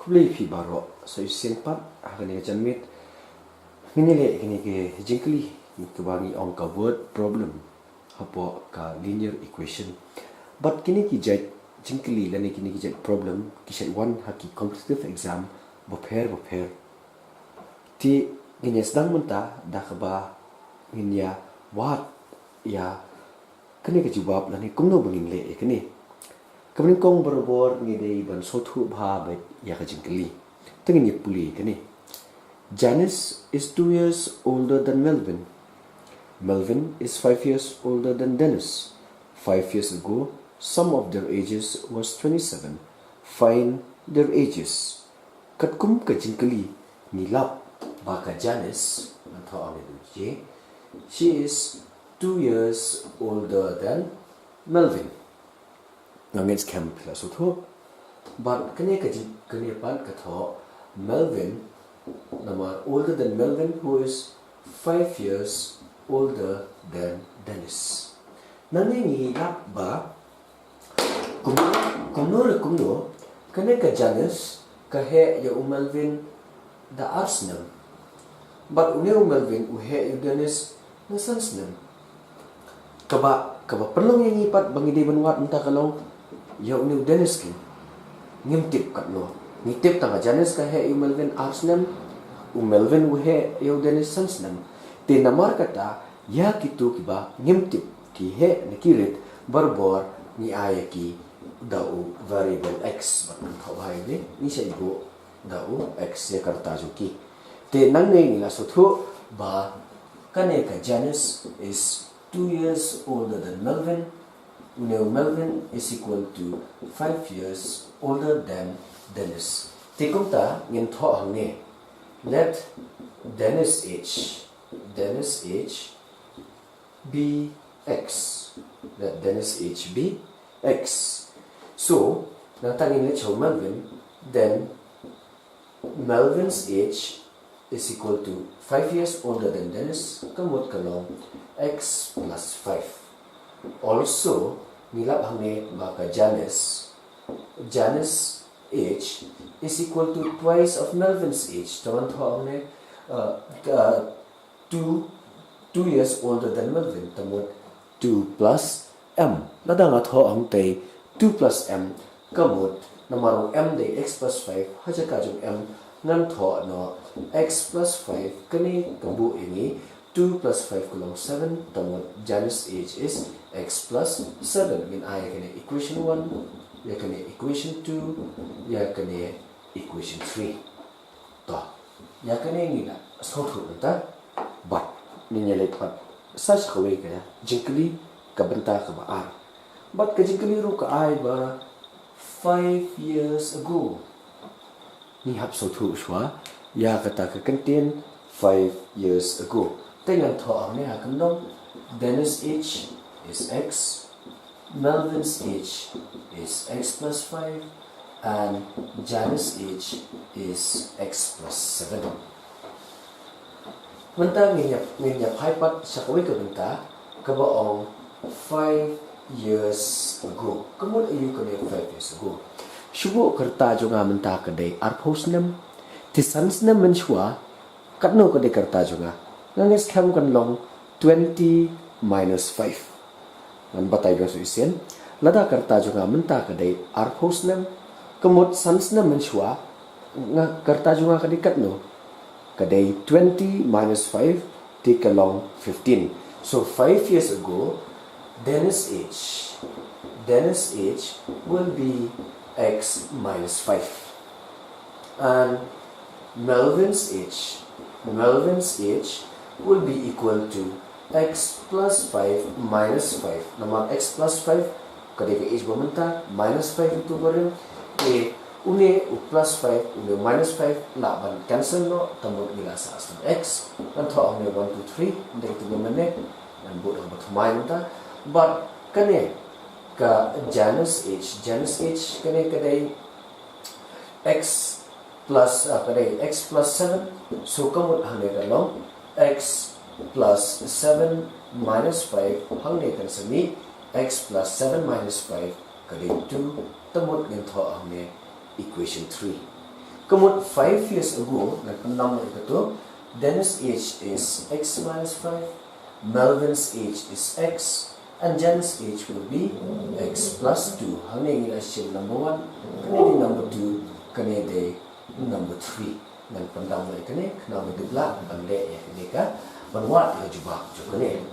Kublai pi baro so simpat agani janmit minile gini ke jingkylli kebangi angka word problem hapo ka linear equation but kini ki jet jingkylli lani kini ki jet problem kishat one haki competitive exam boper ti gini sedang menta dah keba ginya what ya kini ke jawab lani kumno bengin le kini kemudian kong berbor ni dei ban sotu bha bet ya ka jingkylli tengin ye puli kini Janice is 2 years older than Melvin. Melvin is 5 years older than Dennis. 5 years ago, sum of their ages was 27. Find their ages. Katkum ka jingkylli nilap baka Janice atau ame she is 2 years older than Melvin. Ngangets camp la sotho but kene pan katho Melvin nama older than Melvin who is 5 years older than Dennis. Nanengi ba kumno kene ka Janice kahe ya Melvin da Arsenal but une Melvin uhe ya Dennis na Sansnam kaba perlu ngi pat bangi de banwat entah kalau ya une Dennis kin ngimtip kat no ngitip tanga Janice kahe ya Melvin Arsenal Melvin uhe ya Dennis Sansnam te namar kata ya kitu kiba ngimtip ki he nikirit berbor ni aya ki dau variable x batang thawai ni ni sai go dau x ya karta juki te nang ne ni la sothu ba kane ka Janice is 2 years older than Melvin. Melvin is equal to 5 years older than Dennis. Te kumta ngin tho hang ne let Dennis age be x. Let Dennis age be x. So, natangin let show Melvin, then Melvin's age is equal to 5 years older than Dennis. Kamut kalong x plus 5. Also, nilap hangne baka Janice age is equal to twice of Melvin's age. Taman tho hangne 2 years older than Melvin. Tamut 2 plus m. Ladang atho ang tay 2 plus m. Kamut namarong m day x plus 5. Haja kajong m ngan tho no x plus 5 kani kambu ini 2 plus 5 kulong 7. Tamut Janice age is x plus 7. Min aya kani equation 1, ya kani equation 2, ya kani equation 3. To, ya kani ngila sothu nta but ninya lepat such kawai kaya jingkylli ka benta ka ba but ka jingkylli ru ka ai ba 5 years ago ni hap sothu shwa ya kata ka contain 5 years ago tengan tho ang ne ha kandong Dennis age is x, Melvin's age is x plus 5, and Janice age is x plus 7. Menta nginyap haipat sa kawai ka benta kabaong 5 years ago. Kamul ayu kani 5 years ago. Shubo kerta junga menta kadai arphosnam tisansnam menshwa katno kadai kerta junga. Nangis kam kan long 20 minus 5. Nan batai besu isen lada kerta junga menta kadai arphosnam kemut sansnam menshwa nga kerta junga kadai katno kadai 20 minus 5 take along 15. So 5 years ago Dennis age will be x minus 5 and Melvin's age will be equal to x plus 5 minus 5. Nama x plus 5 kadai ka age bamenta minus 5 itu barin une plus 5 une minus 5 la ban cancel no tambah nila sa asam x dan tho une 1 2 3 ndek tu bamene dan bod ang bathmai menta but kane ka Janice age kane kadai x plus 7 so kamut hangne kalong x plus 7 minus 5 hangne kan sami x plus 7 minus 5 kadai 2 tamut ngin tho hangne equation 3 Kamut 5 years ago, number ito, Dennis' age is x minus 5, Melvin's age is x, and Jan's age will be x plus 2. Hanggang yung number 1, kanina number 2, kanina number 3. Nang pandang mo ikane, kanina dubla, bangde ya kanina ka, banwat ya jubak kanina.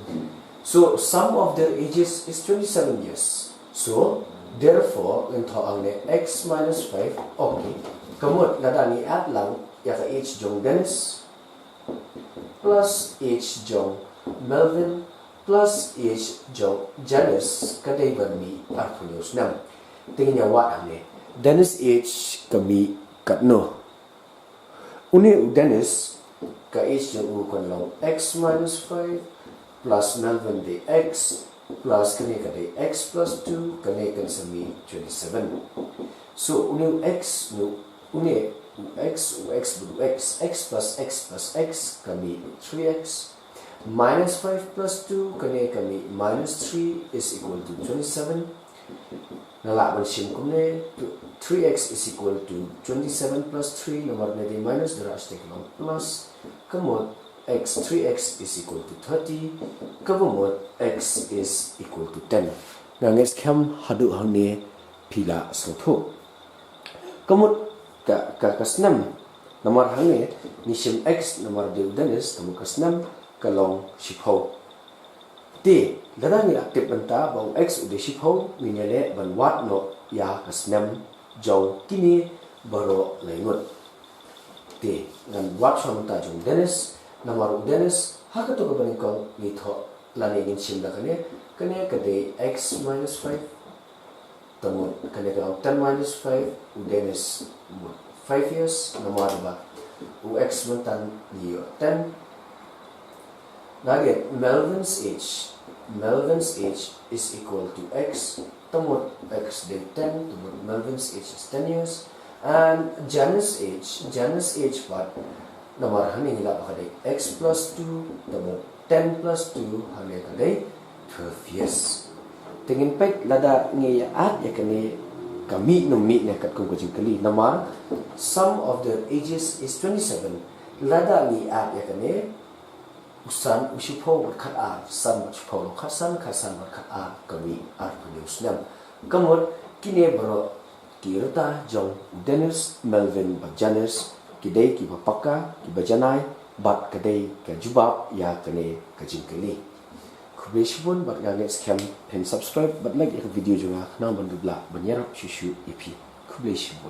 So, sum of their ages is 27 years. So, therefore, yung ang x minus 5, okay. Kamut, ladang i-add lang, yaka h jong Dennis, plus h jong Melvin, plus h jong Janice, kaday ban mi arpulius nam. Tingin niya what ang Dennis h kami katno. Uni Dennis, ka h jong ukon lang, x minus 5, plus Melvin de x, plus kani ka de x plus 2, kani kan sa mi 27. So, uni x, uni x plus x kami 3x, minus 5 plus 2 kami minus 3 is equal to 27. Nalaban siyang kumne 3x is equal to 27 plus 3, nomor na di minus daras take lang plus, kamot x 3x is equal to 30, kamot x is equal to 10. Nangis kam hadu hangni pila sotho. Kamot kasnam nomor hangni nisim x nomor de Dennis kamu kasnam kalong shipho t ladang aktif banta bang x ude shipho minyale ban wat no ya kasnam jong kini baro lengut t dan wat samta jong Dennis nomor Dennis hakato ka baning kong nitho lani nisim da kane kade x minus 5 Tamut kanina 10 minus 5 Dennis 5 years nomor ba x mentan niyo 10. Lagi Melvin's age is equal to x, tamut x de 10, tamut Melvin's age is 10 years, and Janice's age part nomor hani nila pa kade x plus 2, tamut 10 plus 2 hani kade 12 years. Tingin pek lada ngi at ya kani kami numi ne kat kung jingkylli nama sum of their ages is 27. Lada ngi at ya kani usan usipo kat a san usipo kat san kat a kami at produce nam kamot kine bro kirta jong Dennis Melvin Bajanes kidai ki bapaka ki bajanai bat kadai ka jubab ya kani ka jingkylli. Kubesibun bat ngaget scam pen subscribe bat like ek video juga nang bandubla banyarap shushu ipi kubesibun.